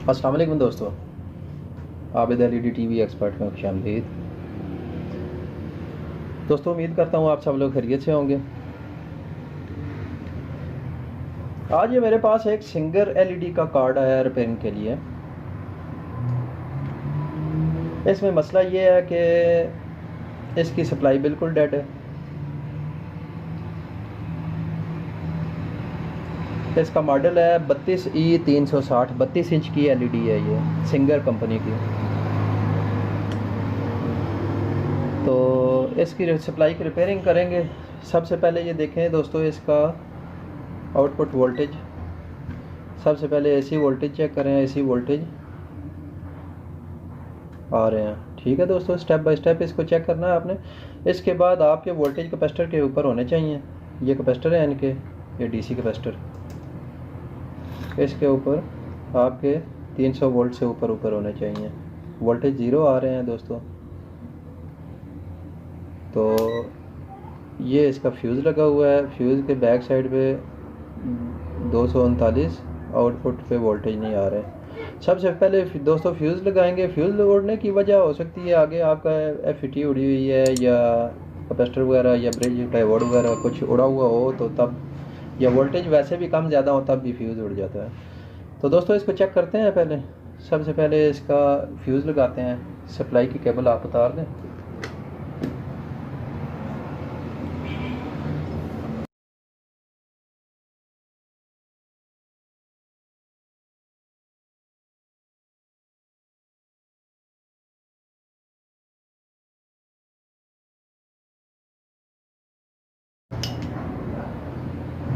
अस्सलाम वालेकुम दोस्तों, आबिद एलईडी टीवी एक्सपर्ट में खुशामदीद। दोस्तों, उम्मीद करता हूँ आप सब लोग खैरियत से होंगे। आज ये मेरे पास एक सिंगर एलईडी का कार्ड आया है रिपेयरिंग के लिए। इसमें मसला ये है कि इसकी सप्लाई बिल्कुल डेड है। इसका मॉडल है 32E360, 32 इंच की एलईडी है ये, सिंगर कंपनी की। तो इसकी सप्लाई की रिपेयरिंग करेंगे। सबसे पहले ये देखें दोस्तों, इसका आउटपुट वोल्टेज। सबसे पहले एसी वोल्टेज चेक करें, एसी वोल्टेज आ रहे हैं। ठीक है दोस्तों, स्टेप बाय स्टेप इसको चेक करना है आपने। इसके बाद आपके वोल्टेज कैपेसिटर के ऊपर होने चाहिए। ये कैपेसिटर है इनके, ये डीसी कैपेसिटर। इसके ऊपर आपके 300 वोल्ट से ऊपर होने चाहिए। वोल्टेज ज़ीरो आ रहे हैं दोस्तों। तो ये इसका फ्यूज़ लगा हुआ है। फ्यूज़ के बैक साइड पे 239 आउटपुट पे वोल्टेज नहीं आ रहे। सबसे पहले दोस्तों फ्यूज़ लगाएंगे। फ्यूज़ उड़ने की वजह हो सकती है आगे आपका एफईटी उड़ी हुई है, या कैपेसिटर वगैरह, या ब्रिज डायोड वगैरह कुछ उड़ा हुआ हो तो तब, या वोल्टेज वैसे भी कम ज़्यादा हो तब भी फ्यूज़ उड़ जाता है। तो दोस्तों इसको चेक करते हैं पहले। सबसे पहले इसका फ्यूज़ लगाते हैं। सप्लाई की केबल आप उतार दें।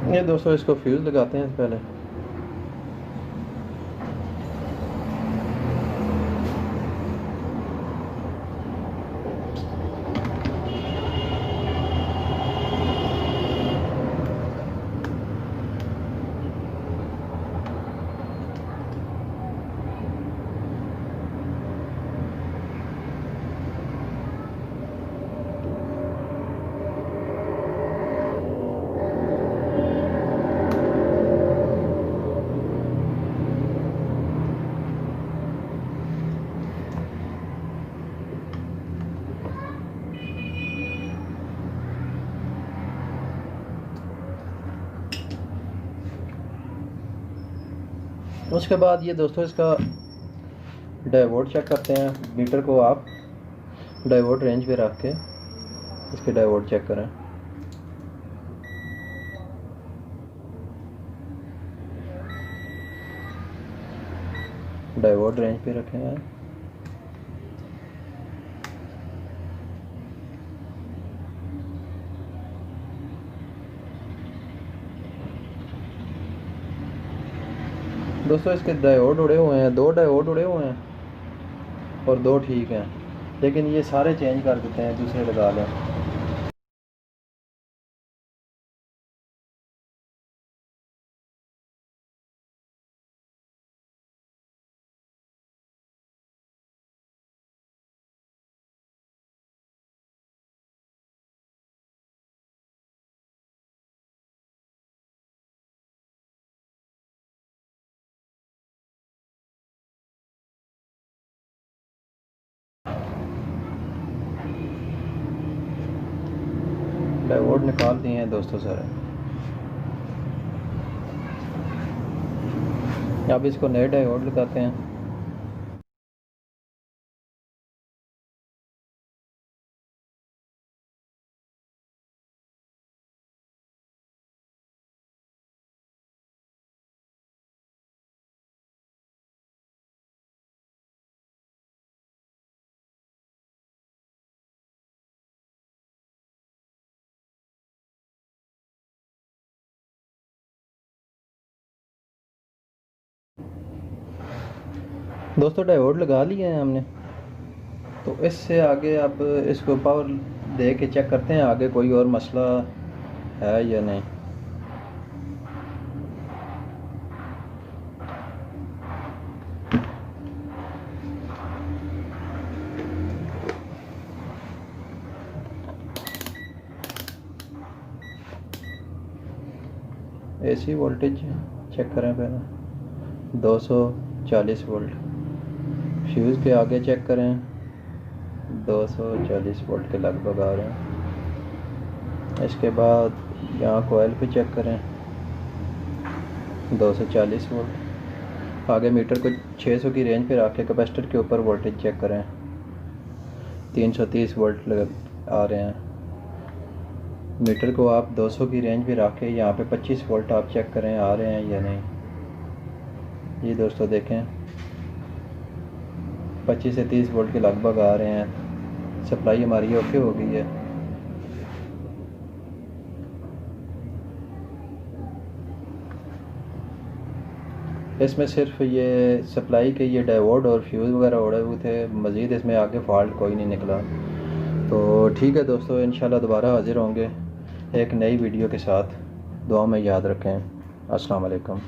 ये दोस्तों इसको फ्यूज़ लगाते हैं पहले। उसके बाद ये दोस्तों इसका डायोड चेक करते हैं। मीटर को आप डायोड रेंज पे रख के इसके डायोड चेक करें। डायोड रेंज पे रखे हैं। दोस्तों इसके डायोड उड़े हुए हैं, 2 डायोड उड़े हुए हैं और 2 ठीक हैं, लेकिन ये सारे चेंज कर देते हैं, दूसरे लगा लें। डायोड निकाल दिए हैं दोस्तों सारे। अब इसको नए डायोड लगाते हैं। दोस्तों डायोड लगा लिए हैं हमने। तो इससे आगे अब इसको पावर दे के चेक करते हैं आगे कोई और मसला है या नहीं। एसी वोल्टेज चेक करें पहले। 200 40 वोल्ट। फ्यूज़ के आगे चेक करें, 240 वोल्ट के लगभग आ रहे हैं। इसके बाद यहाँ कोयल पे चेक करें, 240 वोल्ट। आगे मीटर को 600 की रेंज पे रख के कैपेसिटर के ऊपर वोल्टेज चेक करें, 330 वोल्ट आ रहे हैं। मीटर को आप 200 की रेंज पे रख के यहाँ पे 25 वोल्ट आप चेक करें आ रहे हैं या नहीं। ये दोस्तों देखें 25 से 30 वोल्ट के लगभग आ रहे हैं। सप्लाई हमारी ओके हो गई है। इसमें सिर्फ ये सप्लाई के ये डायोड और फ्यूज़ वगैरह उड़े हुए थे, मज़ीद इसमें आगे फॉल्ट कोई नहीं निकला। तो ठीक है दोस्तों, इंशाल्लाह दोबारा हाज़िर होंगे एक नई वीडियो के साथ। दुआ में याद रखें। अस्सलाम वालेकुम।